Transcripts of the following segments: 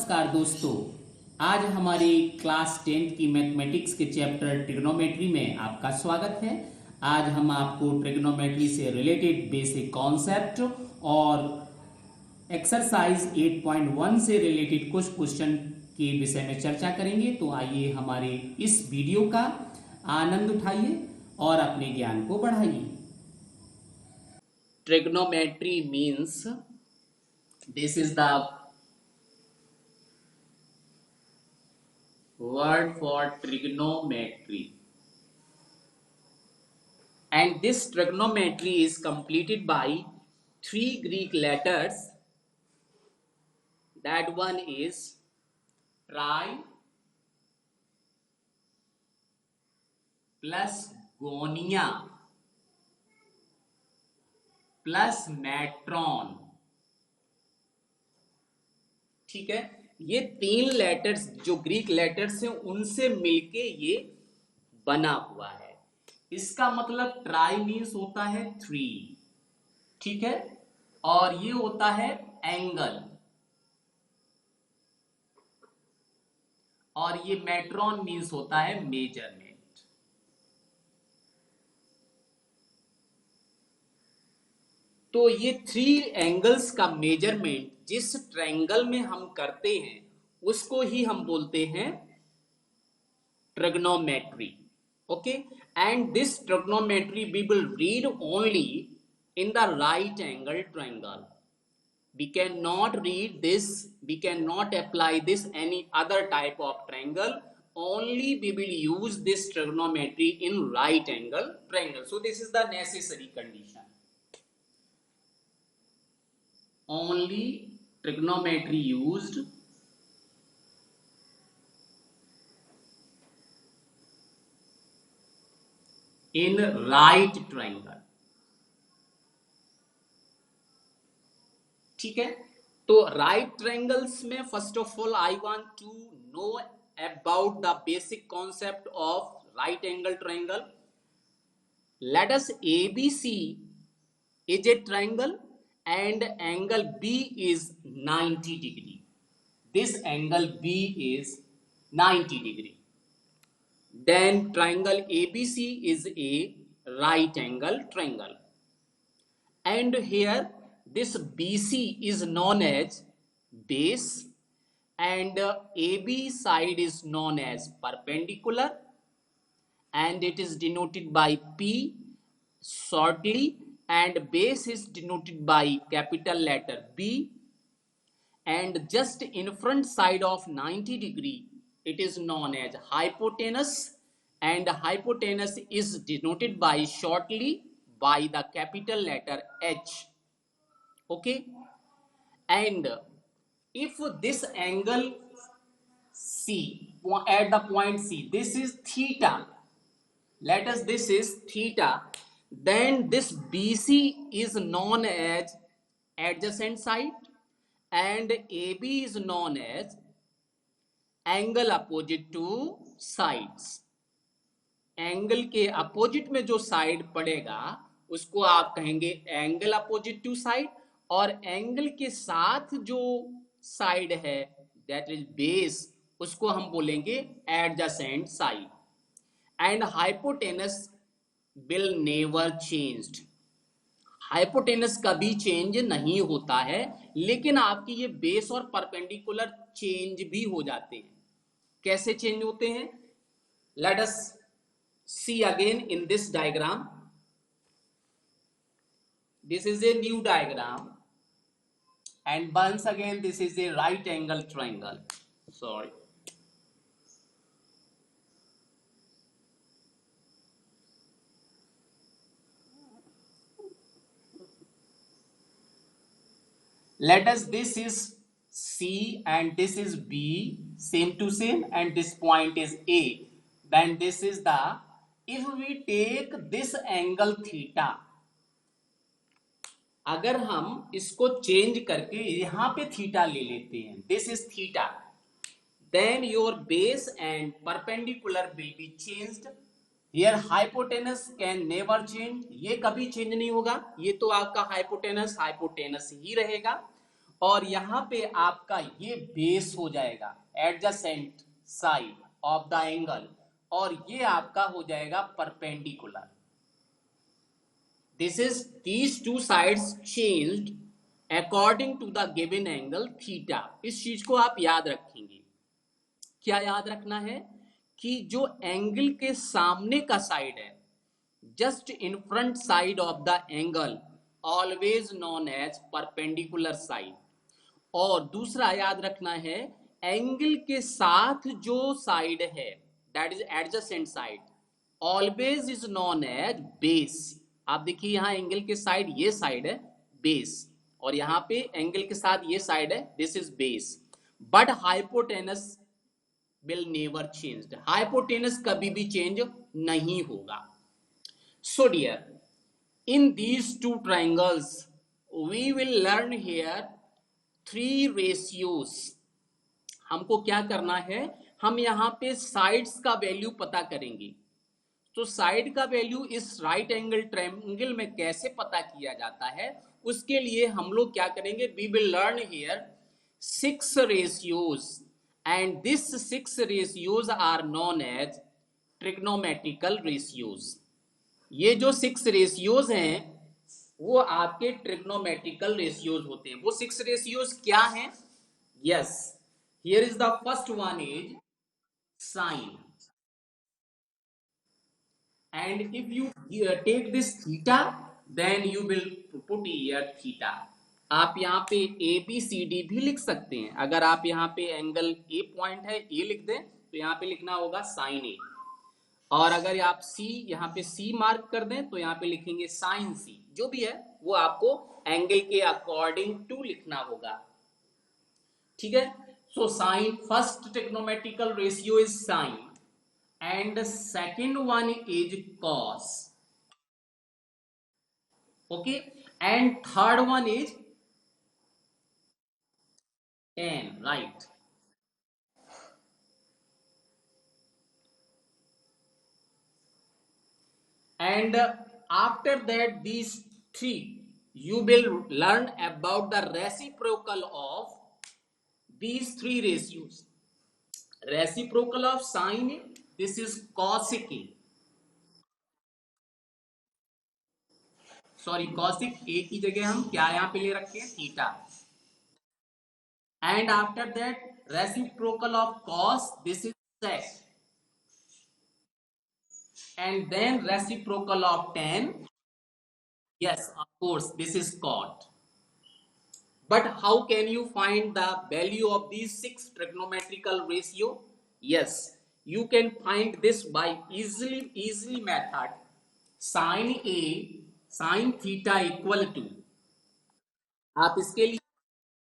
नमस्कार दोस्तों। आज हमारी क्लास 10th की मैथमेटिक्स के चैप्टर ट्रिग्नोमेट्री में आपका स्वागत है। आज हम आपको ट्रिग्नोमेट्री से रिलेटेड बेसिक कॉन्सेप्ट और एक्सरसाइज 8.1 से रिलेटेड कुछ क्वेश्चन के विषय में चर्चा करेंगे। तो आइए हमारे इस वीडियो का आनंद उठाइए और अपने ज्ञान को बढ़ाइए। Trigonometry means this is the word for trigonometry, and this trigonometry is completed by three Greek letters. That one is tri plus gonia plus metron। ठीक है, ये तीन लेटर्स जो ग्रीक लेटर्स हैं उनसे मिलके ये बना हुआ है। इसका मतलब ट्राई मीन्स होता है 3, ठीक है, और ये होता है एंगल, और ये मेट्रॉन मीन्स होता है मेजरमेंट। तो ये 3 एंगल्स का मेजरमेंट जिस ट्रायंगल में हम करते हैं उसको ही हम बोलते हैं trigonometry. Okay, and this trigonometry we will read only in the right angle triangle. We cannot read this, we cannot apply this any other type of triangle. Only we will use this trigonometry in right angle triangle. So this is the necessary condition. Only trigonometry used in right triangle. ठीक है, तो right triangles में first of all I want to know about the basic concept of right angle triangle. Let us ABC is a triangle and angle B is 90 degree. This angle B is 90 degree. Then triangle ABC is a right angle triangle. And here this BC is known as base and AB side is known as perpendicular, and it is denoted by P shortly, and base is denoted by capital letter B, and just in front side of 90 degree it is known as hypotenuse, and hypotenuse is denoted by shortly by the capital letter H. Okay, and if this angle C at the point C, this is theta, let us this is theta, then this BC is known as adjacent side and AB is known as angle opposite to sides. Angle के opposite में जो side पड़ेगा उसको आप कहेंगे angle opposite to side, और angle के साथ जो साइड है दैट इज बेस उसको हम बोलेंगे adjacent side. And hypotenuse will never changed, hypotenuse कभी चेंज नहीं होता है, लेकिन आपकी ये बेस और परपेंडिकुलर चेंज भी हो जाते हैं। कैसे चेंज होते हैं? Let us see again in this diagram. This is a new diagram, and once again this is a right angle triangle. Sorry. Let us, this is C and this is B, same to same, and this point is A. Then this is the, if we take this angle theta, अगर हम इसको change करके यहां पे theta ले लेते हैं, this is theta, then your base and perpendicular will be changed. Here hypotenuse can never change, ये कभी चेंज नहीं होगा, ये तो आपका हाइपोटेनस ही रहेगा। और यहां पे आपका ये बेस हो जाएगा, adjacent side of the angle, और ये आपका हो जाएगा perpendicular. This is these two sides changed according to the given angle theta. इस चीज को आप याद रखेंगे. क्या याद रखना है? कि जो एंगल के सामने का साइड है, just in front side of the angle, always known as perpendicular side. और दूसरा याद रखना है, एंगल के साथ जो साइड है, that is adjacent side, always is known as base. आप देखिए यहां एंगल के साइड, ये साइड है बेस, और यहां पे एंगल के साथ ये साइड है, this is base. But hypotenuse will never change. Hypotenuse कभी भी चेंज नहीं होगा. So dear, in these two triangles we will learn here three ratios. हमको क्या करना है, हम यहां पे साइड्स का वैल्यू पता करेंगे. तो साइड का वैल्यू इस राइट एंगल ट्रायंगल में कैसे पता किया जाता है, उसके लिए हम लोग क्या करेंगे, we will learn here 6 ratios, and this 6 ratios are known as trigonometrical ratios. ये जो 6 रेशियोज हैं वो आपके ट्रिग्नोमेट्रिकल रेशियोज होते हैं. वो 6 रेशियोज क्या हैं? Yes, here is the first one is sine. And if you take this theta, then you will put here theta. आप यहाँ पे ए बी सी डी भी लिख सकते हैं. अगर आप यहाँ पे एंगल ए पॉइंट है, ए लिख दें, तो यहाँ पे लिखना होगा साइन ए. और अगर आप सी यहाँ पे सी मार्क कर दें, तो यहाँ पे लिखेंगे साइन सी. जो भी है वो आपको एंगल के अकॉर्डिंग टू लिखना होगा. ठीक है. So sine, first trigonometrical ratio is sine, and second one is cos. Okay. And third one is ten. Right. And after that, these three, you will learn about the reciprocal of these three ratios. Reciprocal of sine, this is cosic A. Sorry, cosic A की जगह हम क्या यहाँ पे ले रखे हैं, theta. And after that, reciprocal of cos, this is sec. And then reciprocal of tan, yes, of course, this is cot. But how can you find the value of these 6 trigonometrical ratio? Yes, you can find this by easily method. Sin A sin theta equal to, आप इसके लिए,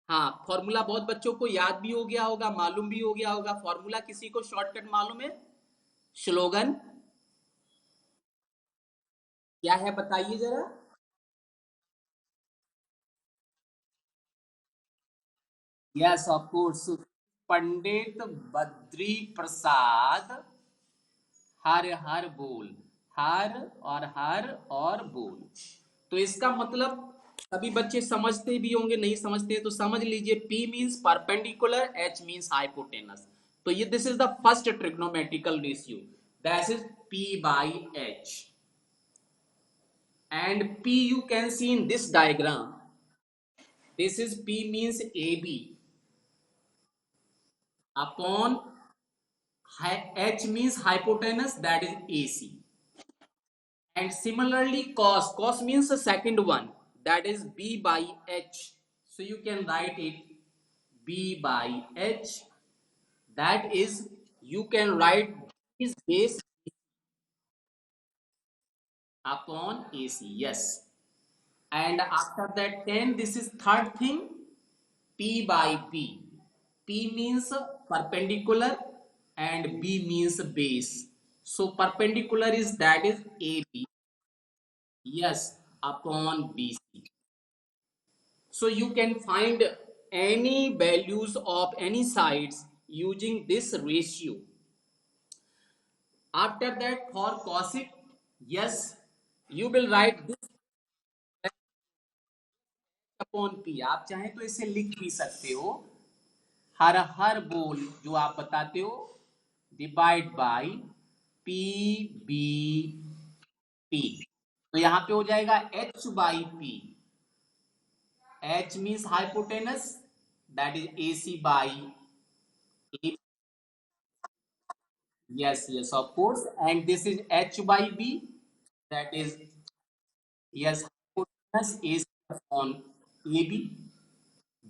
हाँ, formula बहुत बच्चों को याद भी हो गया होगा, मालूम भी हो गया होगा. फॉर्मूला किसी को शॉर्टकट मालूम है? स्लोगन क्या है बताइए जरा. Yes, of course, Pandit Badri Prasad हर हर बोल. हर और बोल. तो इसका मतलब सभी बच्चे समझते भी होंगे, नहीं समझते तो समझ लीजिए. P means perpendicular, H means hypotenuse. तो ये this is the first trigonometrical ratio, that is P by H. And P you can see in this diagram. This is P means AB upon H means hypotenuse, that is AC. And similarly cos means the second one, that is B by H. So you can write it B by H, that is, you can write this base upon AC. Yes. And after that 10, this is third thing, P by P. P means perpendicular and B means base. So perpendicular is, that is AB. Yes, upon BC. So you can find any values of any sides using this ratio. After that, for cosec, yes, you will write this upon P, आप चाहें तो इसे लिख भी सकते हो, हर बोल जो आप बताते हो divide by P B P. तो यहां पे हो जाएगा H by P, H means hypotenuse, that is A C by A, yes yes of course, and this is h by b, that is yes hypotenuse ac upon ab,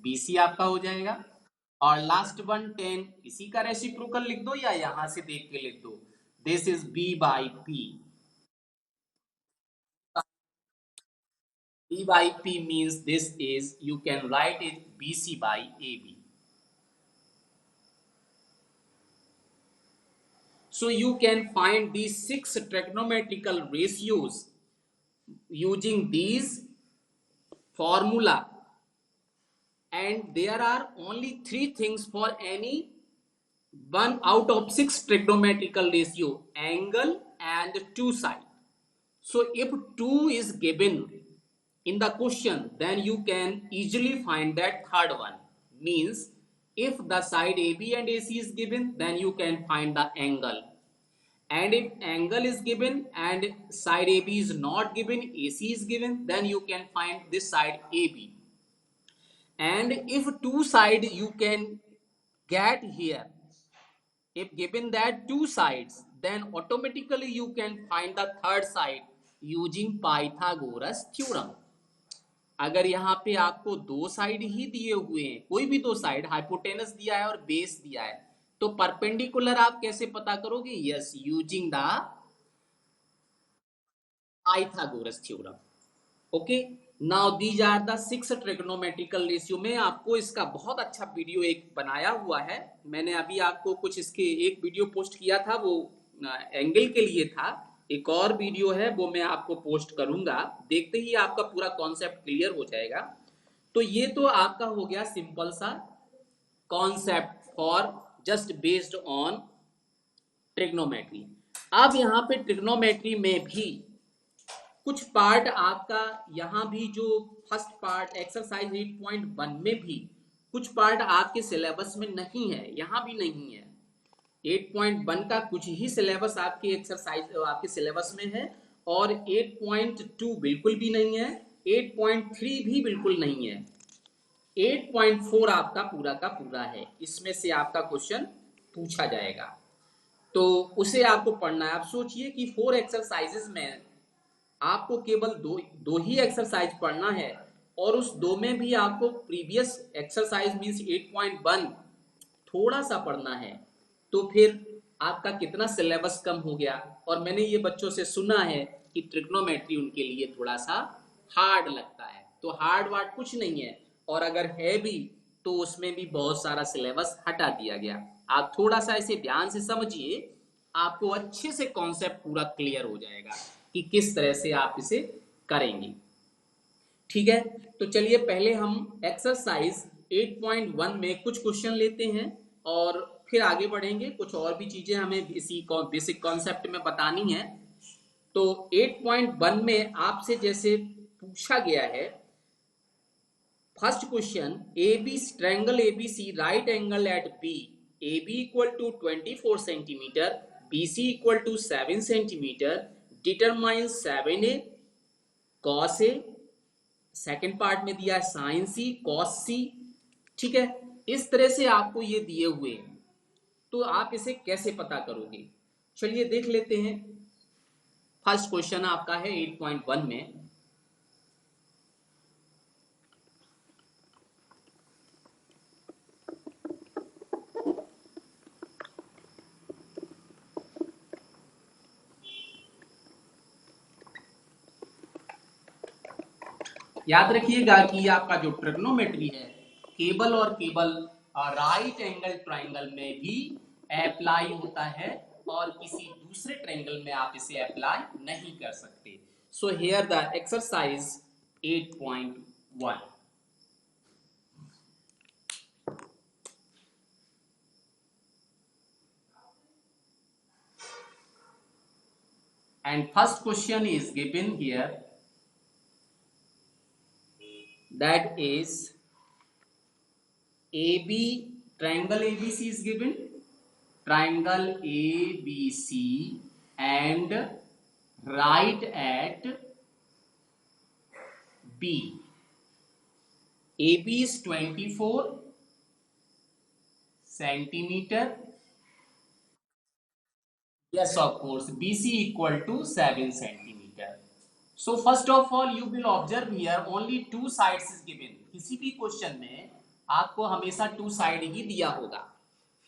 bc आपका हो जाएगा। और last one 10, इसी का reciprocal लिख दो या यहां से देख के लिख दो, this is b by p, b by p means this is, you can write it bc by ab. So you can find these 6 trigonometrical ratios using these formula, and there are only 3 things for any one out of 6 trigonometrical ratio: angle and two side. So if 2 is given in the question, then you can easily find that third one. Means if the side AB and AC is given, then you can find the angle, and if angle is given and side AB is not given, AC is given, then you can find this side AB. And if two side you can get here, if given that two sides, then automatically you can find the third side using Pythagoras theorem. अगर यहाँ पे आपको दो side ही दिए हुए हैं, कोई भी दो साइड, हाइपोटेनस दिया है और बेस दिया है, तो परपेंडिकुलर आप कैसे पता करोगे? Yes, using the Pythagoras theorem. Okay, now these are the 6 trigonometrical ratio में आपको इसका बहुत अच्छा वीडियो एक बनाया हुआ है। मैंने अभी आपको कुछ इसके एक वीडियो पोस्ट किया था, वो एंगल के लिए था। एक और वीडियो है वो मैं आपको पोस्ट करूंगा, देखते ही आपका पूरा कॉन्सेप्ट क्लियर हो जाएगा। तो ये तो आपका हो गया सिंपल सा concept for just based on trigonometry. अब यहाँ पे ट्रिग्नोमेट्री में भी कुछ पार्ट आपका, यहाँ भी जो फर्स्ट पार्ट एक्सरसाइज 8.1 में भी कुछ पार्ट आपके सिलेबस में नहीं है, यहाँ भी नहीं है। 8.1 का कुछ ही सिलेबस आपके एक्सरसाइज आपके सिलेबस में है, और 8.2 बिल्कुल भी नहीं है, 8.3 भी बिल्कुल नहीं है, 8.4 आपका पूरा का पूरा है। इसमें से आपका क्वेश्चन पूछा जाएगा, तो उसे आपको पढ़ना है। आप सोचिए कि 4 एक्सरसाइजेस में आपको केवल दो ही एक्सरसाइज पढ़ना है, और उस दो में भी आपको प्रीवियस एक्सरसाइज मींस 8.1 थोड़ा सा पढ़ना है, तो फिर आपका कितना सिलेबस कम हो गया। और मैंने ये बच्चों से सुना है कि ट्रिग्नोमेट्री उनके लिए थोड़ा सा हार्ड लगता है, तो हार्ड वार्ड कुछ नहीं है, और अगर है भी तो उसमें भी बहुत सारा सिलेबस हटा दिया गया। आप थोड़ा सा इसे ध्यान से समझिए, आपको अच्छे से कॉन्सेप्ट पूरा क्लियर हो जाएगा कि किस तरह से आप इसे करेंगे। ठीक है, तो चलिए पहले हम एक्सरसाइज 8.1 में कुछ क्वेश्चन लेते हैं और फिर आगे बढ़ेंगे। कुछ और भी चीजें हमें इसी बेसिक कॉन्सेप्ट में बतानी है। तो 8.1 में आपसे जैसे पूछा गया है, first question, A B triangle ABC right angle at B, A B equal to 24 centimetre, B C equal to 7 centimetre, determine 7a cos A, second part में दिया है साइन सी कॉस सी। ठीक है, इस तरह से आपको ये दिए हुए हैं, तो आप इसे कैसे पता करोगे? चलिए देख लेते हैं। फर्स्ट क्वेश्चन आपका है 8.1 में, याद रखिएगा कि आपका जो ट्रिग्नोमेट्री है केवल और केवल राइट एंगल ट्राइंगल में भी अप्लाई होता है, और किसी दूसरे ट्राइंगल में आप इसे अप्लाई नहीं कर सकते। So here the exercise 8.1, and first question is given here, that is AB, triangle ABC is given, triangle ABC, and right at B. AB is 24 centimeter. Yes, of course. BC equal to 7 centimeter. So first of all, you will observe here only two sides is given. किसी भी question में आपको हमेशा to side ही दिया होगा,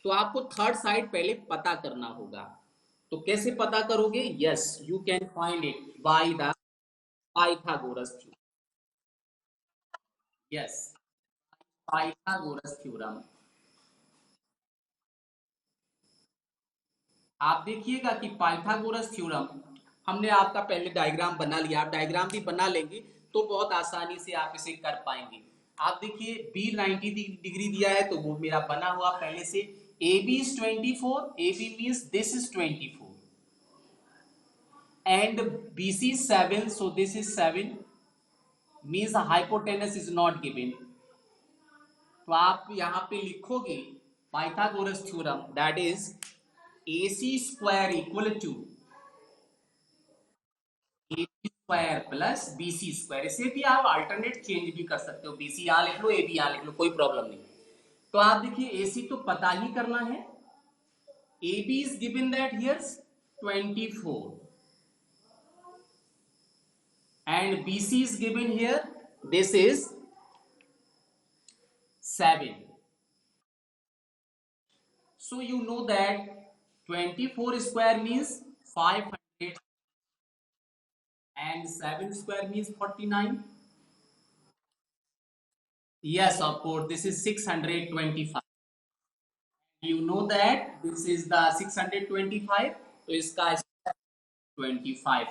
तो आपको third side पहले पता करना होगा। तो कैसे पता करोगे? Yes, you can find it by the Pythagoras theorem. Yes, Pythagoras theorem. आप देखिएगा कि पाइथागोरस थ्योरम, हमने आपका पहले डायग्राम बना लिया, आप डायग्राम भी बना लेंगे तो बहुत आसानी से आप इसे कर पाएंगे। आप देखिए बी 90 डिग्री दिया है, तो वो मेरा बना हुआ पहले से। A B is 24, A B means this is 24 and B C 7, so this is 7 means the hypotenuse is not given। तो आप यहां पे लिखोगे Pythagoras theorem that is AC square equal to AB square plus BC square. इसे भी आप alternate change भी कर सकते हो, BC यहां लिख लो, AB यहां लिख लो, कोई प्रॉब्लम नहीं। तो आप देखिए AC तो पता ही करना है। AB is given that here 24 and BC is given here, this is 7। So you know that 24 square means 500 and 7 square means 49। Yes, of course, this is 625। You know that this is the 625, तो इसका 25।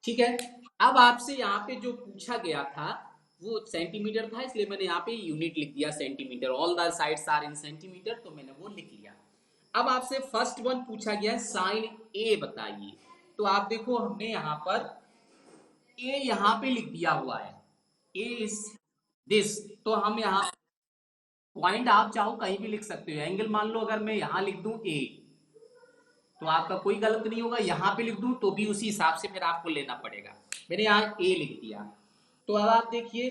ठीक है। अब आपसे यहाँ पे जो पूछा गया था वो सेंटीमीटर था, इसलिए मैंने यहाँ पे यूनिट लिख दिया centimetre. All the sides are in centimetre, तो मैंने वो लिख लिया। अब आपसे फर्स्ट वन पूछा गया है साइन ए बताइए। तो आप देखो हमने यहाँ पर ए यहाँ पे लिख दिया हुआ है, ए इज दिस। तो हम यहाँ पॉइंट आप चाहो कहीं भी लिख सकते हो। एंगल मान लो अगर मैं यहाँ लिख दूं ए, तो आपका कोई गलत नहीं होगा। यहाँ पे लिख दूं तो भी उसी हिसाब से फिर आपको लेना पड़ेगा। मैंने यहाँ ए लिख दिया। तो अब आप देखिए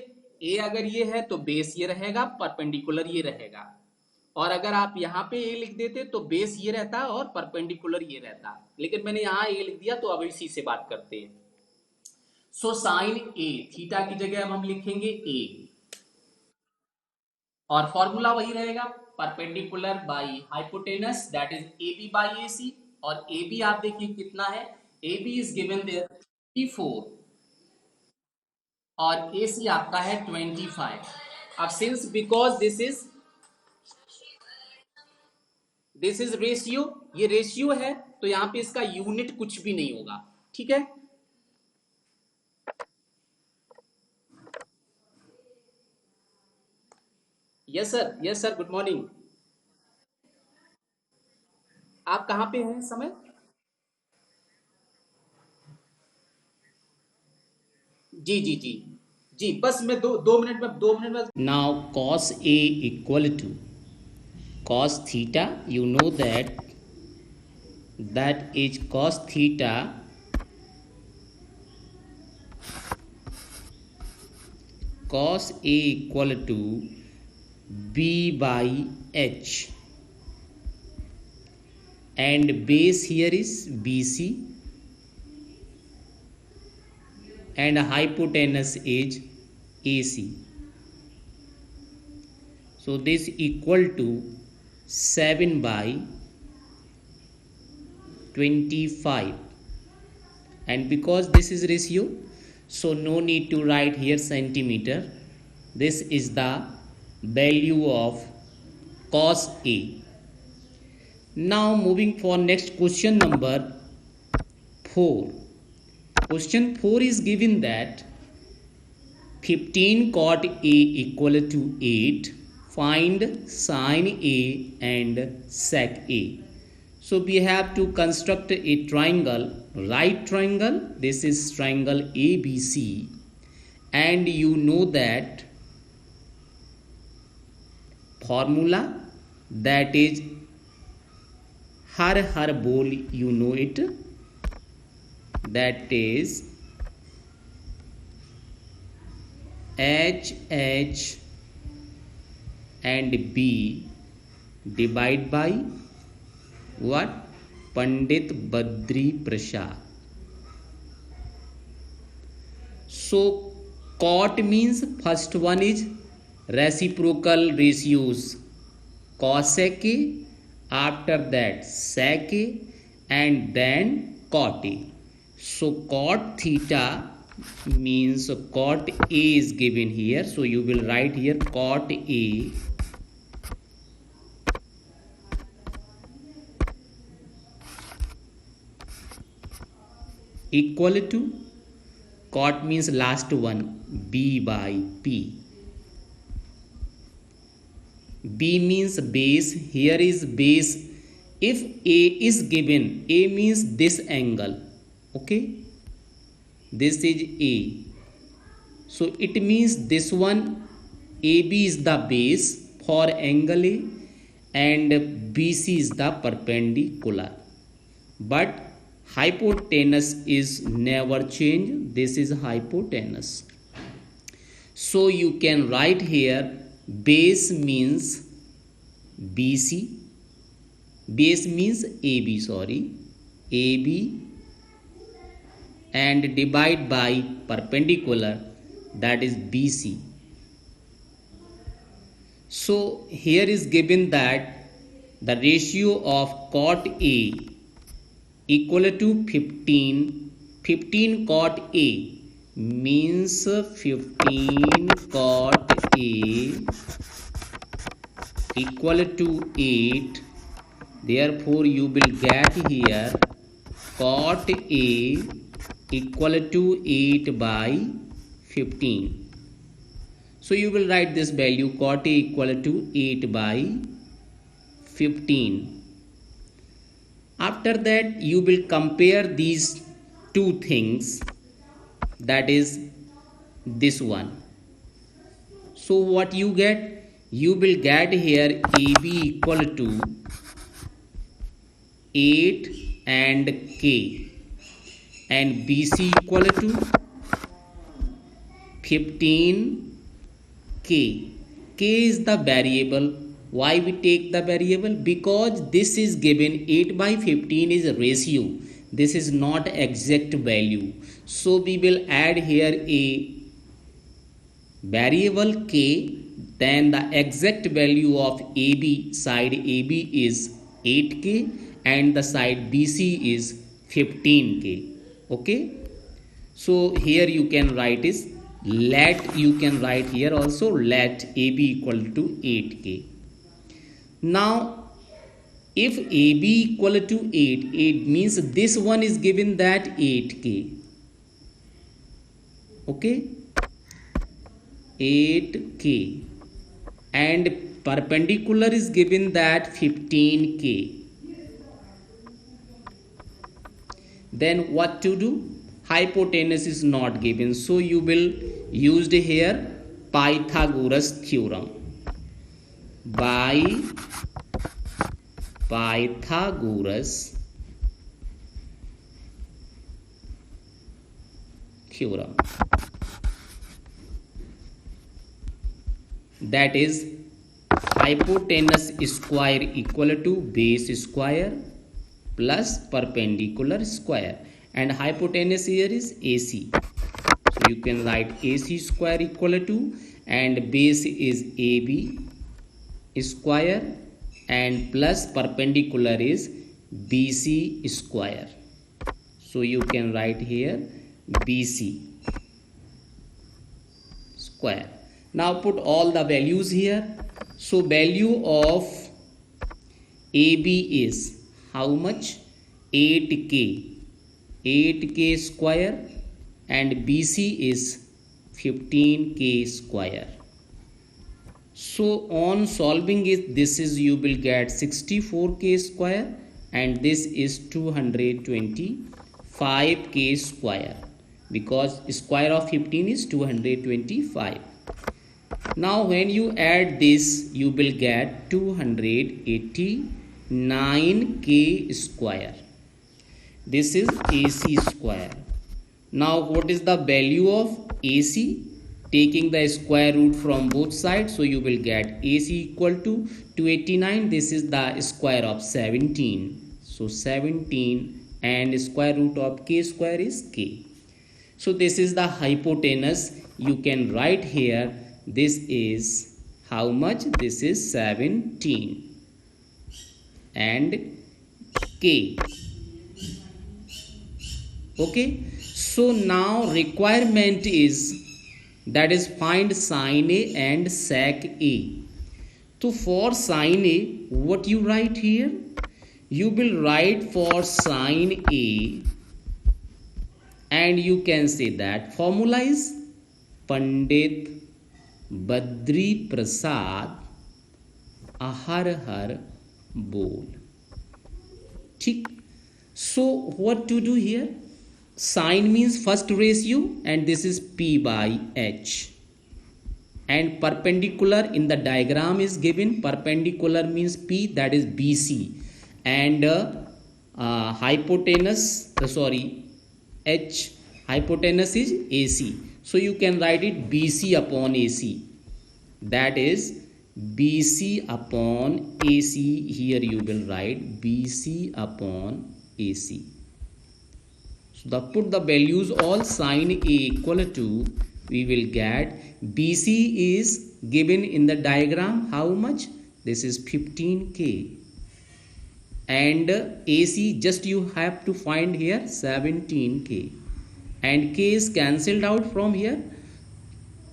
ए अगर ये है तो बेस ये रहेगा, परपेंडिकुलर ये रहेगा। और अगर आप यहाँ पे ए लिख देते तो बेस ये रहता और परपेंडिकुलर ये रहता, लेकिन मैंने यहाँ ए लिख दिया। तो अब इसी से बात करते हैं। सो साइन ए, थीटा की जगह अब हम लिखेंगे ए, और फॉर्मूला वही रहेगा perpendicular by hypotenuse that is A B by A C. और ए बी आप देखिए कितना है, A B is given there 24 और ए सी आपका है 25। अब since because this is ratio, ये रेशियो है, तो यहां पे इसका यूनिट कुछ भी नहीं होगा। ठीक है। Yes sir, yes sir, good morning. आप कहाँ पे हैं इस समय? जी जी जी जी, बस मैं दो मिनट में। Now cos A equal to cos theta, you know that is cos theta cos A equal to B by H, and base here is BC and hypotenuse is AC. So this equal to 7 by 25, and because this is ratio, so no need to write here centimeter. This is the value of cos A. Now moving for next question number 4. Question 4 is given that 15 cot A equal to 8. Find sin A and sec A. So we have to construct a triangle, right triangle. This is triangle ABC, and you know that formula, that is har bol, you know it, that is H and B divide by what? Pandit Badri Prasad. So cot means first one is reciprocal ratios, cosec A, after that sec A, and then cot A. So cot theta means cot A is given here, so you will write here cot A equal to, cot means last one, B by P. B means base, here is base. If A is given, A means this angle, okay, this is A, so it means this one AB is the base for angle A and BC is the perpendicular, but hypotenuse is never change, this is hypotenuse. So you can write here base means BC, base means AB, sorry, AB, and divide by perpendicular, that is BC. So here is given that the ratio of cot A equal to 15, 15 cot A means 15 cot A equal to 8, therefore you will get here cot A equal to 8 by 15. So you will write this value cot A equal to 8 by 15. After that you will compare these two things, that is this one. So what you get? You will get here AB equal to 8 and K, and BC equal to 15 K. K is the variable. Why we take the variable? Because this is given 8 by 15 is a ratio. This is not exact value. So we will add here a variable K, then the exact value of AB, side AB is 8K and the side BC is 15K. Okay. So here you can write is let, you can write here also let AB equal to 8K. Now if AB equal to 8, 8 means this one is given that 8K. Okay, 8K, and perpendicular is given that 15K. Then what to do? Hypotenuse is not given, so you will use here Pythagoras theorem. By Pythagoras theorem, that is hypotenuse square equal to base square plus perpendicular square, and hypotenuse here is AC, so you can write AC square equal to, and base is AB square and plus perpendicular is BC square, so you can write here BC square. Now put all the values here. So value of AB is how much? 8K, 8K square, and BC is 15K square. So on solving it, this is you will get 64K square and this is 225K square. because square of 15 is 225. Now when you add this, you will get 289k square. This is AC square. Now what is the value of AC? Taking the square root from both sides, so you will get AC equal to 289. This is the square of 17. So 17 and square root of k square is k. So this is the hypotenuse. You can write here, this is how much? This is 17 and k. Okay, so now requirement is, that is find sin A and sec A. So for sin A, what you write here? You will write for sin A, and you can say that formula is Pandit Badri Prasad Ahar Har Bol. ठीक. So what to do here? Sine means first ratio, and this is P by H. And perpendicular in the diagram is given. Perpendicular means P, that is BC. And hypotenuse, H, hypotenuse is AC. So you can write it BC upon AC. That is BC upon AC. Here you will write BC upon AC. So put the values all sin A equal to, we will get BC is given in the diagram how much? This is 15k. And AC just you have to find here 17k. And k is cancelled out from here.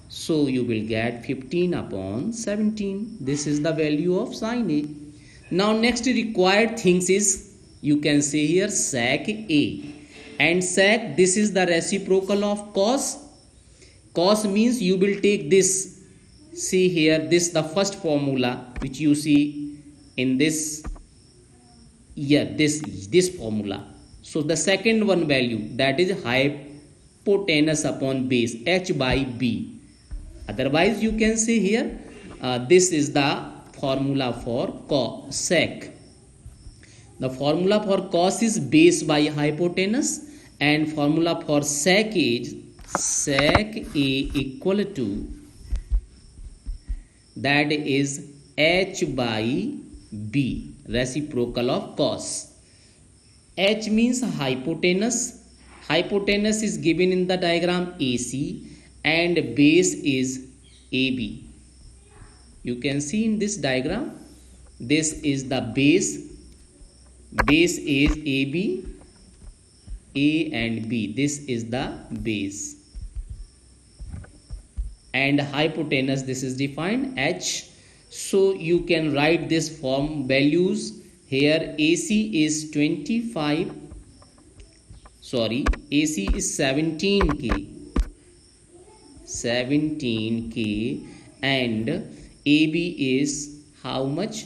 So you will get 15 upon 17. This is the value of sin A. Now next required things is, you can say here sec A. And sec, this is the reciprocal of cos. Cos means you will take this. See here, this the first formula which you see in this. Yeah, this formula. So the second one value, that is hypotenuse upon base, H by B. Otherwise you can say here, this is the formula for sec. The formula for cos is base by hypotenuse, and formula for sec is sec A equal to, that is H by B, reciprocal of cos. H means hypotenuse. Hypotenuse is given in the diagram AC, and base is AB. You can see in this diagram, this is the base. Base is AB, A and B. This is the base. And hypotenuse, this is defined H. So you can write this form values here. AC is 25. AC is 17k. 17k, and AB is how much?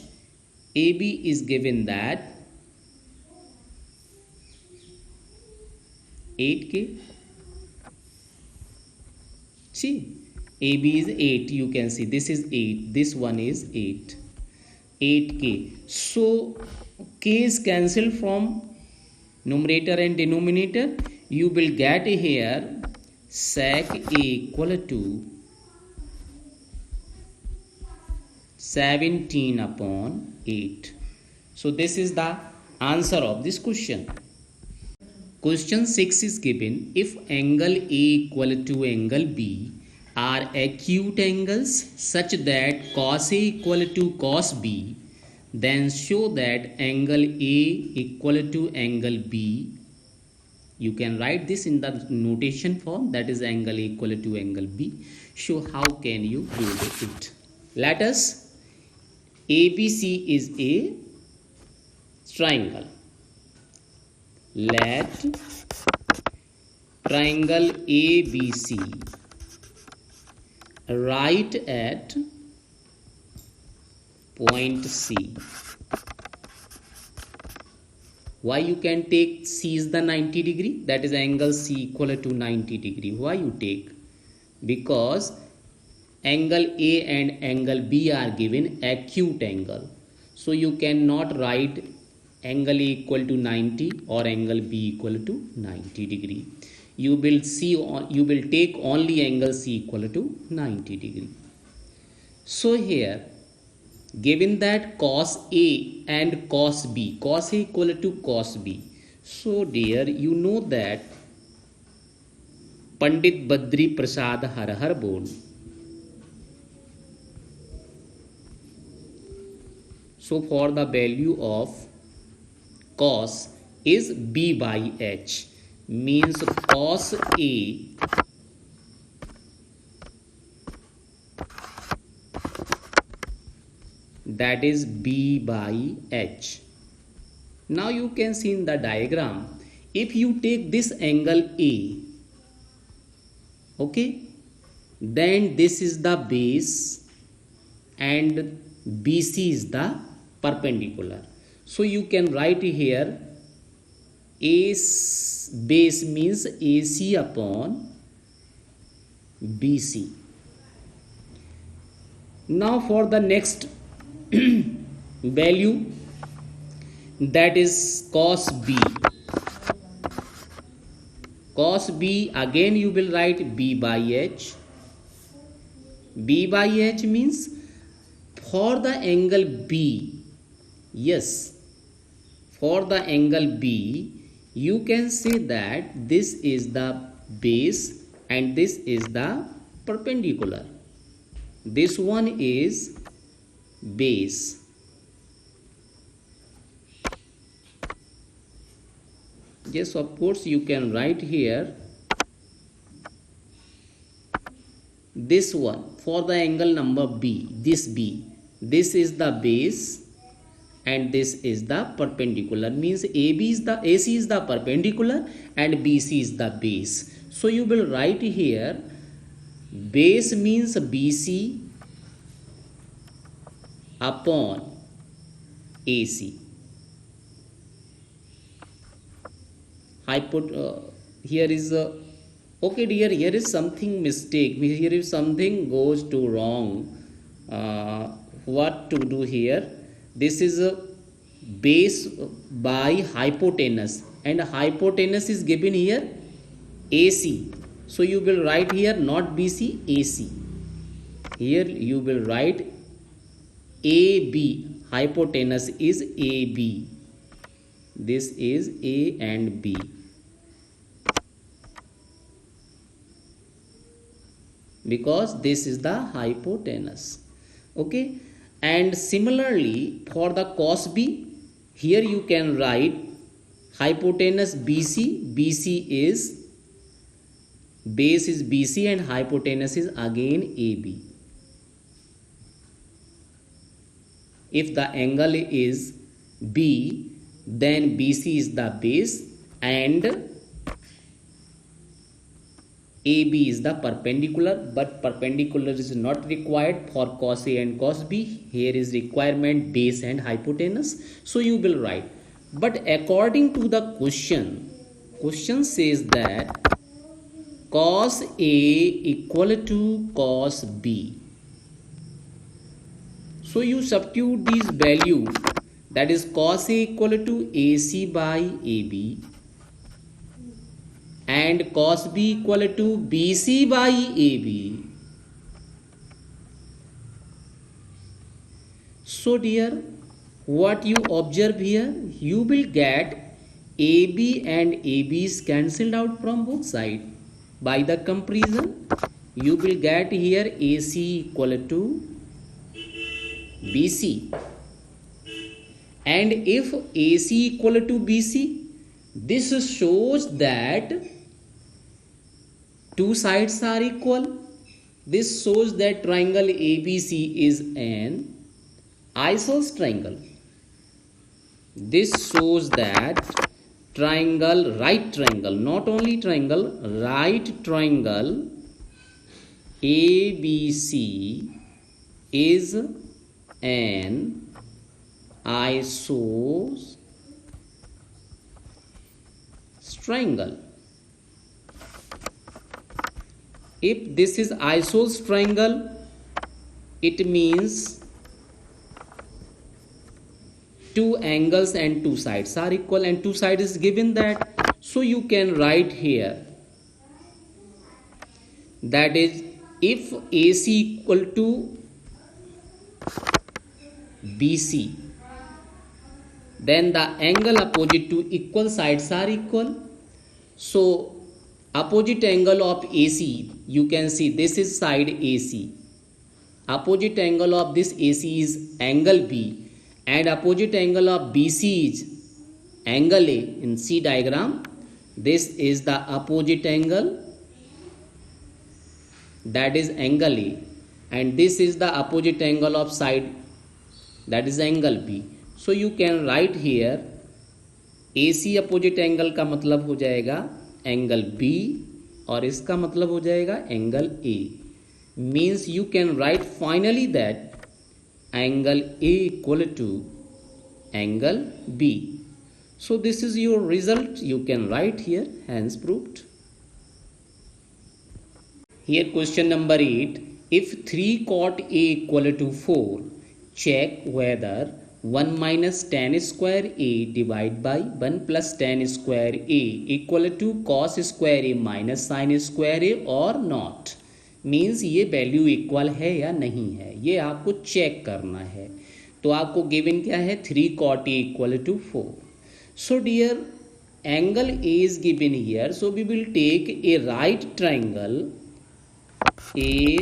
AB is given that 8k. See, AB is 8. You can see this is 8. This one is 8. 8k. So k is cancelled from numerator and denominator. You will get here sec A equal to 17 upon 8. So this is the answer of this question. Question 6 is given. If angle A equal to angle B are acute angles such that cos A equal to cos B, then show that angle A equal to angle B. You can write this in the notation form, that is angle A equal to angle B. So how can you do it? Let us, ABC is a triangle. Let triangle ABC right at point C. Why you can take C is the 90 degree, that is angle C equal to 90 degree. Why you take? Because angle A and angle B are given acute angle, so you cannot write angle A equal to 90 or angle B equal to 90 degree. You will see, you will take only angle C equal to 90 degree. So here given that cos A and cos B, cos A equal to cos B. So dear, you know that Pandit Badri Prasad Har Har Bol. So for the value of cos is B by H, means cos A that is B by H. Now you can see in the diagram, if you take this angle A, okay, then this is the base and BC is the perpendicular. So you can write here A base means AC upon BC. Now for the next value, that is cos B. Cos B, again you will write B by H. B by H means for the angle B, yes, for the angle B, you can say that this is the base and this is the perpendicular. This one is base. Yes, of course you can write here this one for the angle number B, this B. This is the base and this is the perpendicular, means AB is the AC is the perpendicular and BC is the base. So you will write here base means BC upon AC. Here is okay dear, here is something mistake, here is something goes to wrong. What to do here? This is a base by hypotenuse and hypotenuse is given here AC. So you will write here not BC, AC. Here you will write AB. Hypotenuse is AB. This is A and B. Because this is the hypotenuse. Okay. And similarly for the cos B, here you can write hypotenuse BC. BC is base is BC and hypotenuse is again AB. If the angle is B, then BC is the base and AB is the perpendicular, but perpendicular is not required for cos A and cos B. Here is requirement base and hypotenuse. So you will write. But according to the question says that cos A equal to cos B. So you substitute these value, that is cos A equal to AC by AB and cos B equal to BC by AB. So dear, what you observe here, you will get AB and AB is cancelled out from both sides. By the comparison, you will get here AC equal to BC. And if AC equal to BC, this shows that two sides are equal. This shows that triangle ABC is an isosceles triangle. This shows that triangle, right triangle, not only triangle, right triangle ABC is an isosceles triangle. If this is isosceles triangle, it means two angles and two sides are equal, and two sides is given that. So you can write here, that is, if AC equal to BC, then the angle opposite to equal sides are equal. So opposite angle of AC, you can see this is side AC. Opposite angle of this AC is angle B, and opposite angle of BC is angle A. In C diagram, this is the opposite angle, that is angle A, and this is the opposite angle of side, that is angle B. So you can write here AC opposite angle का मतलब हो जाएगा angle B, और इसका मतलब हो जाएगा angle A. Means you can write finally that angle A equal to angle B. So this is your result. You can write here, hence proved. Here question number 8. If 3 cot A equal to 4, check whether 1 minus tan square A divided by 1 plus tan square A equal to cos square A minus sin square A or not. Means ये value equal है या नहीं है, ये आपको check करना है. तो आपको गिवन क्या है, 3 cot A equal to 4. So dear, angle A is given here, so we will take a right triangle, a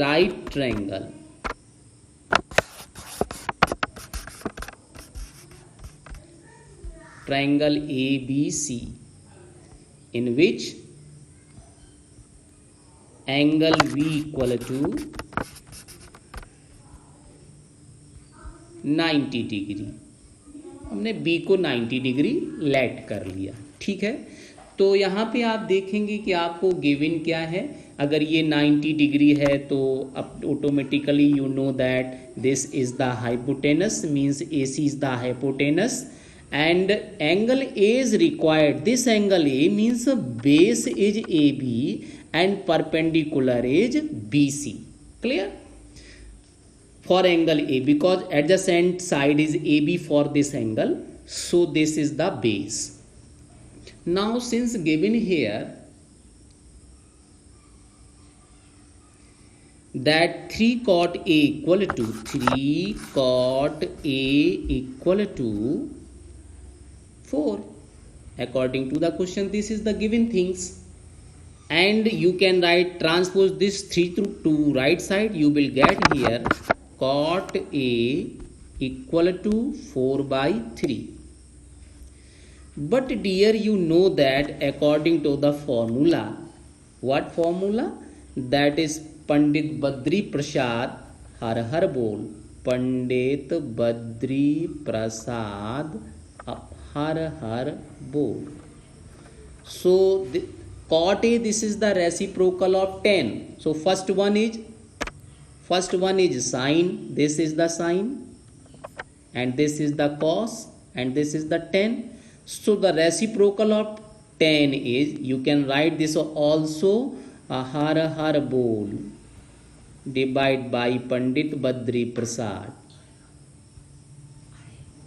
right triangle. Triangle ABC, in which angle B equal to 90 degree. हमने B को 90 degree late कर लिया. ठीक है, तो यहाँ पे आप देखेंगे कि आपको गिवन क्या है. अगर ये 90 डिग्री है तो अब automatically you know that this is the hypotenuse, means AC is the hypotenuse, and angle A is required. This angle A means base is AB and perpendicular is BC. Clear? For angle A, because adjacent side is AB for this angle, so this is the base. Now since given here that 3 cot A equal to 4, according to the question, this is the given things, and you can write transpose this 3 to right side, you will get here cot A equal to 4 by 3. But dear, you know that according to the formula, what formula? That is Pandit Badri Prasad, har har bol, Pandit Badri Prasad, har har bol. So cot A, this is the reciprocal of tan. So first one is sine, this is the sine, and this is the cos, and this is the tan. So the reciprocal of tan is, you can write this also, har har bol divided by Pandit Badri Prasad.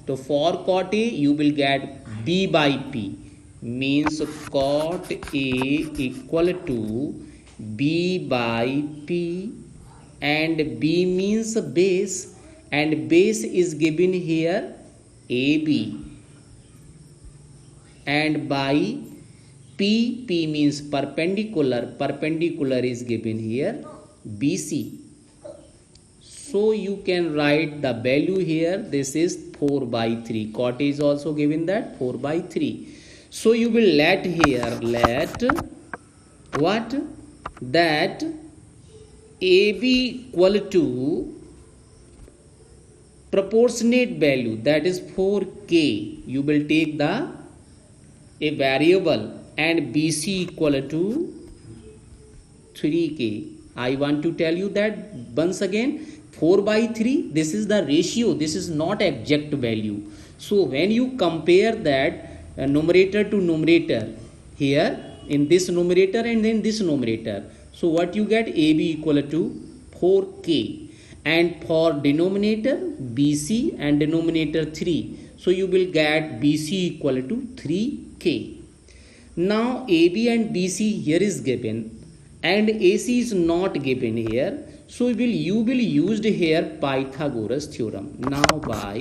So for cot A, you will get B by P, means cot A equal to B by P, and B means base, and base is given here AB, and by P means perpendicular is given here BC. So you can write the value here, this is 4 by 3. Cot is also given that 4 by 3. So you will let what? That AB equal to proportionate value, that is 4K. You will take a variable, and BC equal to 3K. I want to tell you that once again, 4 by 3, this is the ratio, this is not exact value. So when you compare that numerator to numerator, here in this numerator and in this numerator, so what you get, AB equal to 4k, and for denominator BC and denominator 3, so you will get BC equal to 3k. Now AB and BC here is given and AC is not given here, so you will used here Pythagoras theorem. Now by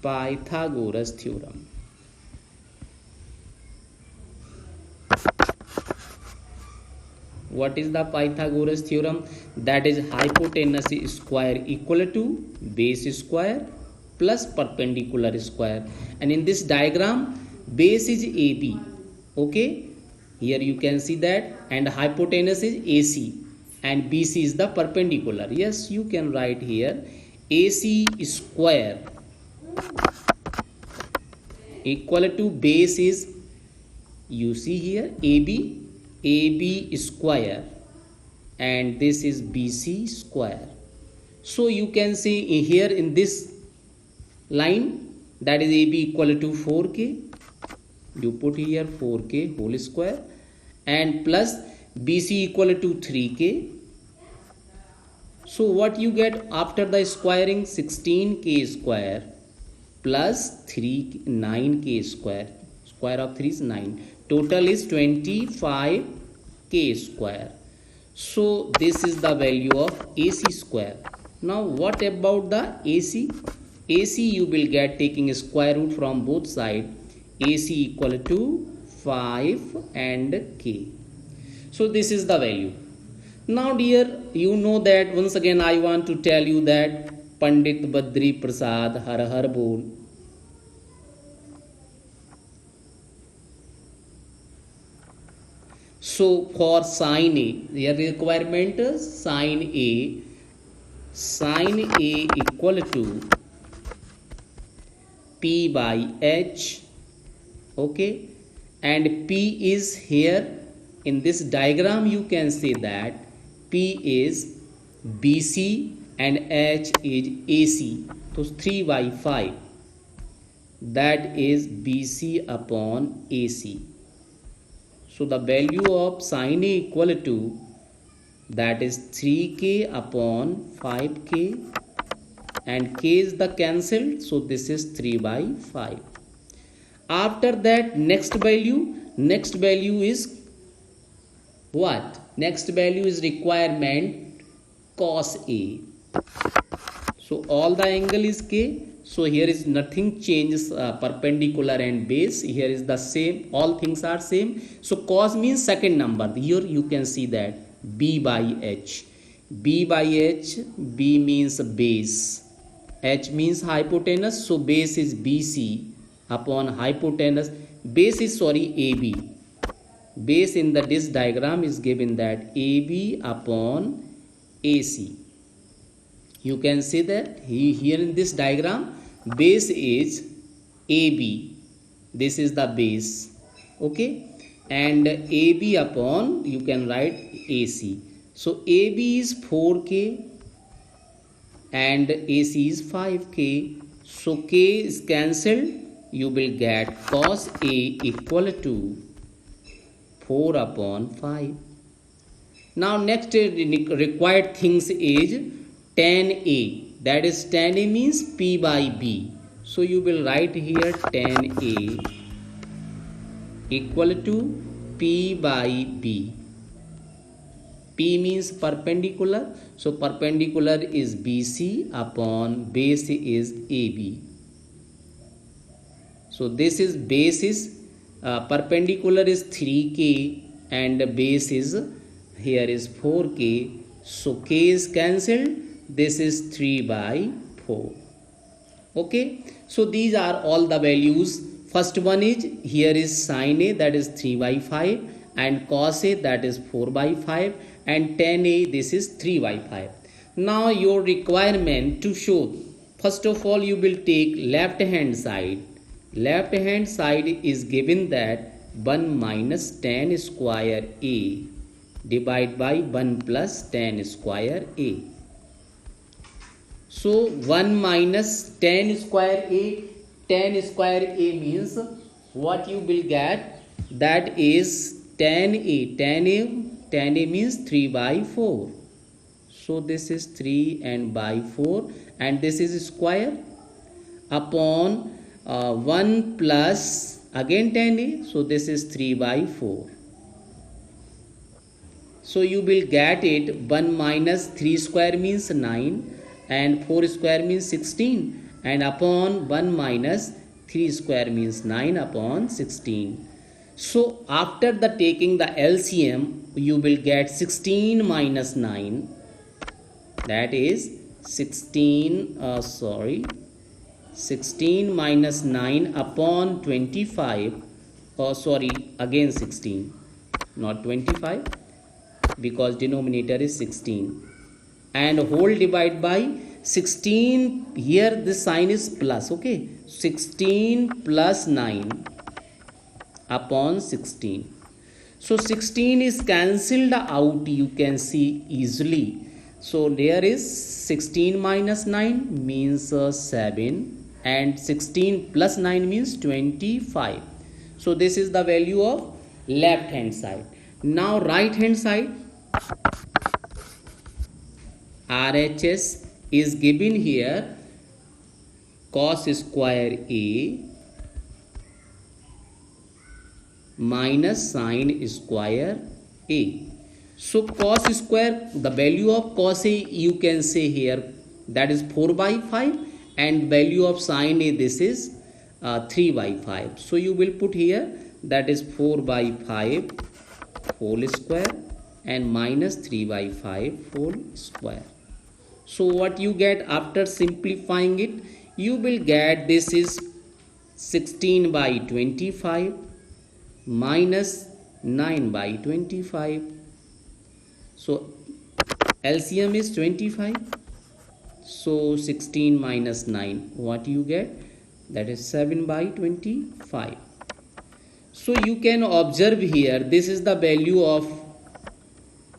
Pythagoras theorem, what is the Pythagoras theorem? That is hypotenuse square equal to base square plus perpendicular square, and in this diagram base is AB, okay, here you can see that, and hypotenuse is AC and BC is the perpendicular. Yes, you can write here AC square equal to base is, you see here AB square, and this is BC square. So you can see here in this line, that is AB equal to 4k, you put here 4k whole square, and plus BC equal to 3k. So what you get after the squaring, 16k square plus 9k square, square of 3 is 9, total is 25k square. So this is the value of AC square. Now what about the AC? AC you will get taking square root from both sides, AC equal to 5 and k. So this is the value. Now dear, you know that once again I want to tell you that Pandit Badri Prasad Har Har Bol. So for sin A, your requirement is sin A equal to P by H, okay, and P is here in this diagram, you can say that P is BC and H is AC, so 3 by 5, that is BC upon AC. So the value of sin A equal to, that is 3k upon 5k, and k is the cancelled, so this is 3 by 5. After that, next value is what? Next value is requirement cos A. So all the angle is k, so here is nothing changes, perpendicular and base, here is the same, all things are same. So cos means second number, here you can see that B by H, B by H, B means base, H means hypotenuse, so base is BC upon hypotenuse, base is AB, base in this diagram is given that AB upon AC. You can see that here in this diagram base is AB, this is the base, okay, and AB upon, you can write AC. So AB is 4k and AC is 5k, so k is cancelled, you will get cos A equal to 4 upon 5. Now next required things is tan A, that is tan A means P by B, so you will write here tan A equal to P by B. P means perpendicular, so perpendicular is BC upon base is AB. So this is base is perpendicular is 3k and base is here is 4k, so k is cancelled, this is 3 by 4, okay. So these are all the values. First one is, here is sin A, that is 3 by 5, and cos A, that is 4 by 5, and tan A, this is 3 by 5. Now your requirement to show, first of all you will take left hand side. Left hand side is given that 1 minus tan square A divided by 1 plus tan square A. So 1 minus tan square a. Tan square a means what you will get, that is tan a. Tan a means 3 by 4. So this is 3 and by 4, and this is square upon 1 plus again tan a. So this is 3 by 4. So you will get it 1 minus 3 square means 9 and 4 square means 16, and upon 1 minus 3 square means 9 upon 16. So after the taking the LCM, you will get 16 minus 9, that is 16 minus 9 upon 25, again 16, not 25, because denominator is 16, and whole divide by 16. Here this sign is plus, okay, 16 plus 9 upon 16. So 16 is cancelled out, you can see easily. So there is 16 minus 9 means 7, and 16 plus 9 means 25. So this is the value of left hand side. Now right hand side, RHS is given here cos square A minus sin square A. So cos square, the value of cos A you can say here, that is 4 by 5, and value of sin A, this is 3 by 5. So you will put here, that is 4 by 5 whole square and minus 3 by 5 whole square. So what you get after simplifying it, you will get this is 16 by 25 minus 9 by 25. So LCM is 25. So 16 minus 9, what you get, that is 7 by 25. So you can observe here, this is the value of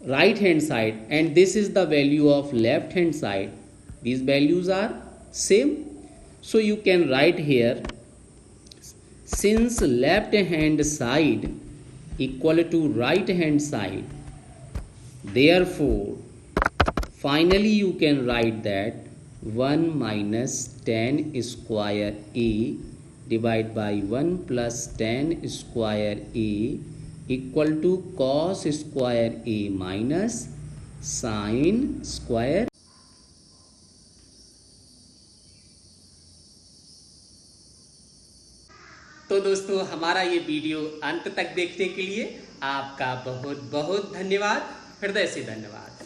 right hand side and this is the value of left hand side. These values are same. So you can write here, since left hand side equal to right hand side, therefore finally you can write that 1 minus tan square A divided by 1 plus tan square A equal to cos square A minus sin square. तो दोस्तों, हमारा ये video अंत तक देखने के लिए आपका बहुत बहुत धन्यवाद, हृदय से धन्यवाद।